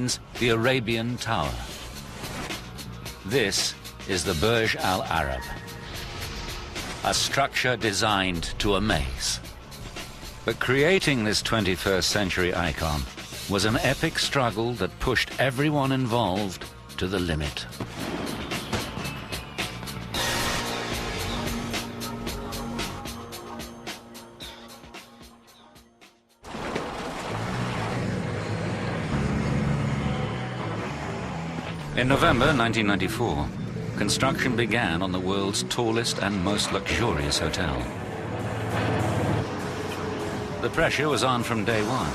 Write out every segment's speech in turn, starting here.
means the Arabian Tower. This is the Burj Al Arab, a structure designed to amaze. But creating this 21st century icon was an epic struggle that pushed everyone involved to the limit. In November 1994, construction began on the world's tallest and most luxurious hotel. The pressure was on from day one.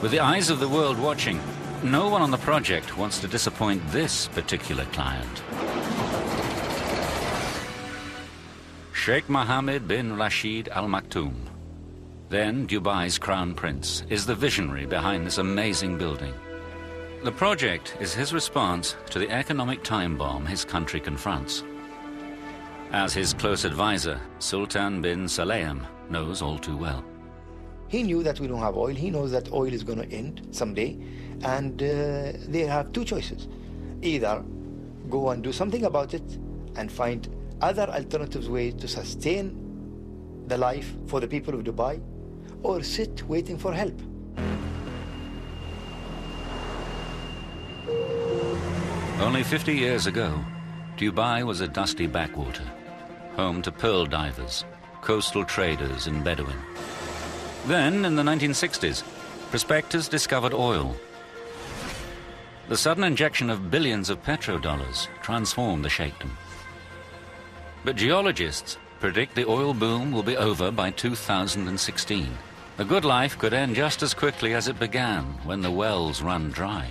With the eyes of the world watching, no one on the project wants to disappoint this particular client. Sheikh Mohammed bin Rashid Al Maktoum, then Dubai's crown prince, is the visionary behind this amazing building. The project is his response to the economic time bomb his country confronts. As his close advisor, Sultan bin Saleem knows all too well. He knew that we don't have oil. He knows that oil is going to end someday. And they have two choices. Either go and do something about it and find other alternative ways to sustain the life for the people of Dubai, or sit waiting for help. Only 50 years ago, Dubai was a dusty backwater, home to pearl divers, coastal traders and Bedouin. Then, in the 1960s, prospectors discovered oil. The sudden injection of billions of petrodollars transformed the sheikhdom. But geologists predict the oil boom will be over by 2016. The good life could end just as quickly as it began, when the wells run dry.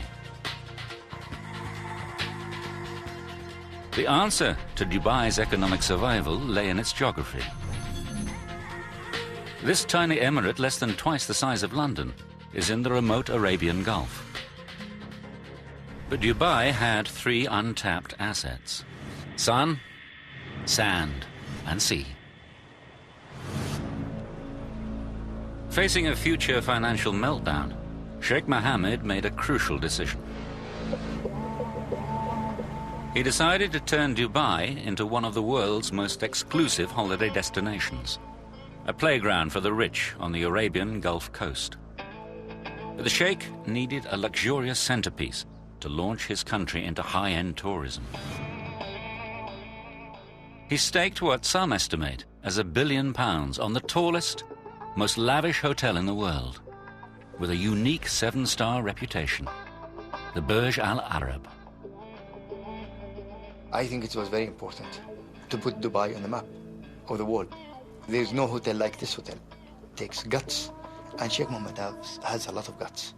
The answer to Dubai's economic survival lay in its geography. This tiny emirate, less than twice the size of London, is in the remote Arabian Gulf. But Dubai had three untapped assets: sun, sand, and sea. Facing a future financial meltdown, Sheikh Mohammed made a crucial decision. He decided to turn Dubai into one of the world's most exclusive holiday destinations, a playground for the rich on the Arabian Gulf Coast. But the Sheikh needed a luxurious centerpiece to launch his country into high-end tourism. He staked what some estimate as £1 billion on the tallest, most lavish hotel in the world, with a unique 7-star reputation, the Burj Al Arab. I think it was very important to put Dubai on the map of the world. There's no hotel like this hotel. It takes guts, and Sheikh Mohammed has a lot of guts.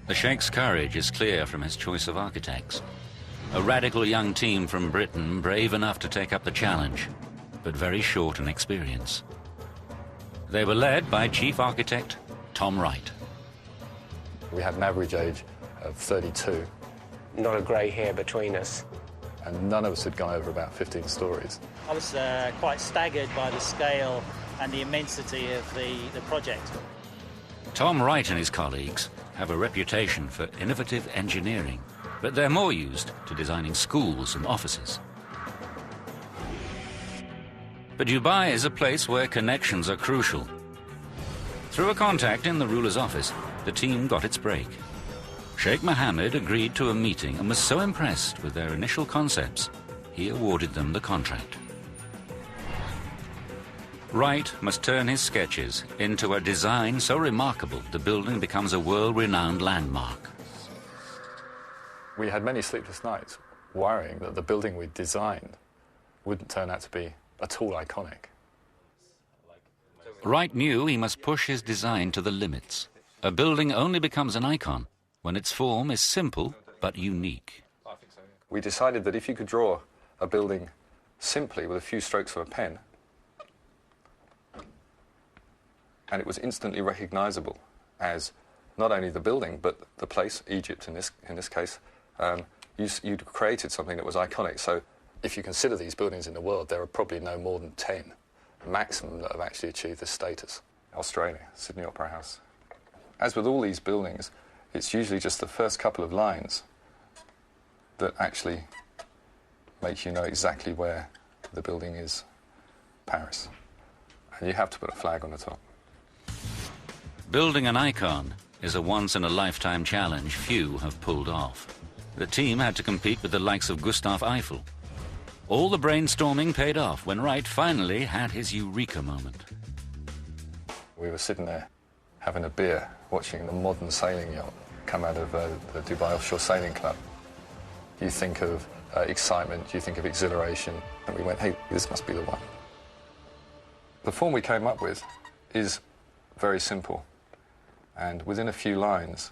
The Sheikh's courage is clear from his choice of architects. A radical young team from Britain, brave enough to take up the challenge, but very short in experience. They were led by Chief Architect Tom Wright. We had an average age of 32. Not a grey hair between us. And none of us had gone over about 15 stories. I was quite staggered by the scale and the immensity of the project. Tom Wright and his colleagues have a reputation for innovative engineering, but they're more used to designing schools and offices. But Dubai is a place where connections are crucial. Through a contact in the ruler's office, the team got its break. Sheikh Mohammed agreed to a meeting and was so impressed with their initial concepts, he awarded them the contract. Wright must turn his sketches into a design so remarkable the building becomes a world-renowned landmark. We had many sleepless nights worrying that the building we'd designed wouldn't turn out to be at all iconic. Wright knew he must push his design to the limits. A building only becomes an icon when its form is simple but unique. We decided that if you could draw a building simply with a few strokes of a pen, and it was instantly recognizable as not only the building but the place, Egypt in this case, you'd created something that was iconic. So if you consider these buildings in the world, there are probably no more than 10 maximum that have actually achieved this status. Australia, Sydney Opera House, As with all these buildings, it's usually just the first couple of lines that actually make you know exactly where the building is, Paris. And you have to put a flag on the top. Building an icon is a once-in-a-lifetime challenge few have pulled off. The team had to compete with the likes of Gustave Eiffel. All the brainstorming paid off when Wright finally had his eureka moment. We were sitting there having a beer, watching the modern sailing yacht come out of the Dubai Offshore Sailing Club. You think of excitement, you think of exhilaration, and we went, hey, this must be the one. The form we came up with is very simple, and within a few lines,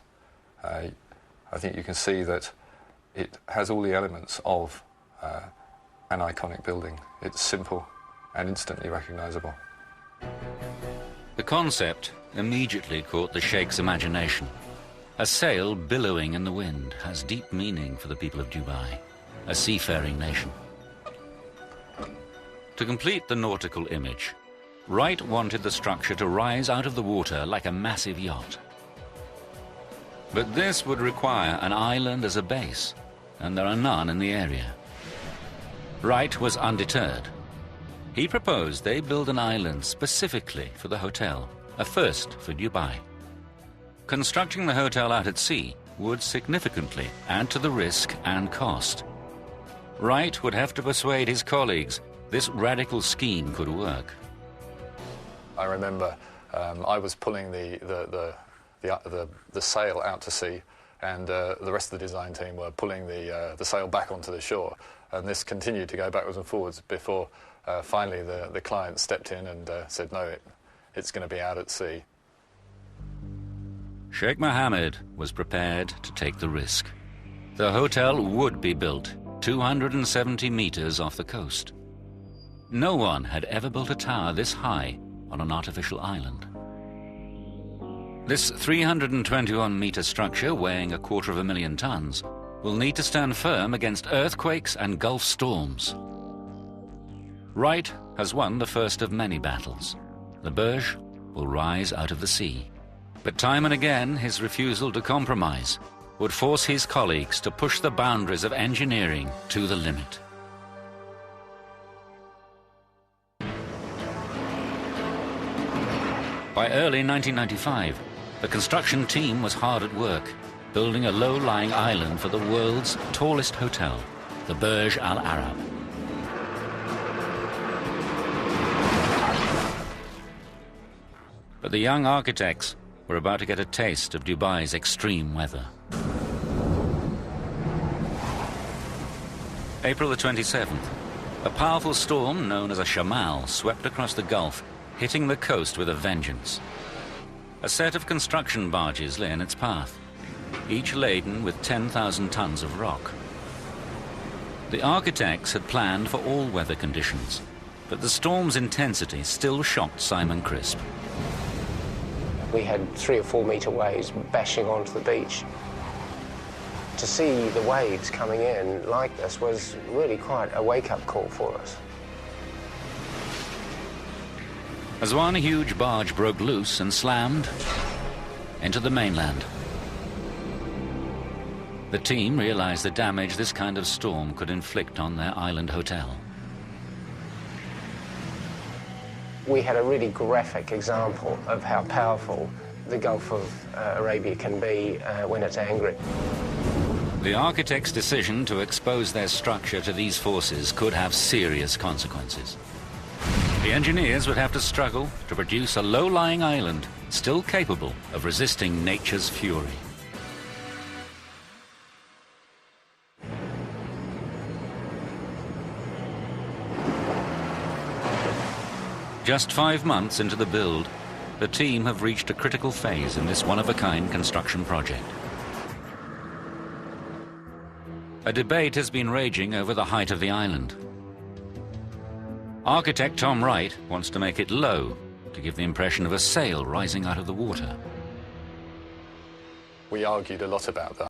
I think you can see that it has all the elements of an iconic building. It's simple and instantly recognisable. The concept immediately caught the Sheikh's imagination. A sail billowing in the wind has deep meaning for the people of Dubai, a seafaring nation. To complete the nautical image, Wright wanted the structure to rise out of the water like a massive yacht. But this would require an island as a base, and there are none in the area. Wright was undeterred. He proposed they build an island specifically for the hotel, a first for Dubai. Constructing the hotel out at sea would significantly add to the risk and cost. Wright would have to persuade his colleagues this radical scheme could work. I remember I was pulling the sail out to sea, and the rest of the design team were pulling the sail back onto the shore, and this continued to go backwards and forwards before finally the client stepped in and said, no, it's going to be out at sea. Sheikh Mohammed was prepared to take the risk. The hotel would be built 270 meters off the coast. No one had ever built a tower this high on an artificial island. This 321-meter structure, weighing 250,000 tons, will need to stand firm against earthquakes and Gulf storms. Wright has won the first of many battles. The Burj will rise out of the sea. But time and again, his refusal to compromise would force his colleagues to push the boundaries of engineering to the limit. By early 1995, the construction team was hard at work, building a low-lying island for the world's tallest hotel, the Burj Al Arab. But the young architects were about to get a taste of Dubai's extreme weather. April the 27th, a powerful storm known as a shamal swept across the Gulf, hitting the coast with a vengeance. A set of construction barges lay in its path, each laden with 10,000 tons of rock. The architects had planned for all weather conditions, but the storm's intensity still shocked Simon Crisp. We had 3 or 4 metre waves bashing onto the beach. To see the waves coming in like this was really quite a wake-up call for us. As one huge barge broke loose and slammed into the mainland, the team realized the damage this kind of storm could inflict on their island hotel. We had a really graphic example of how powerful the Gulf of Arabia can be when it's angry. The architects' decision to expose their structure to these forces could have serious consequences. The engineers would have to struggle to produce a low-lying island still capable of resisting nature's fury. Just 5 months into the build, the team have reached a critical phase in this one-of-a-kind construction project. A debate has been raging over the height of the island. Architect Tom Wright wants to make it low to give the impression of a sail rising out of the water. We argued a lot about that.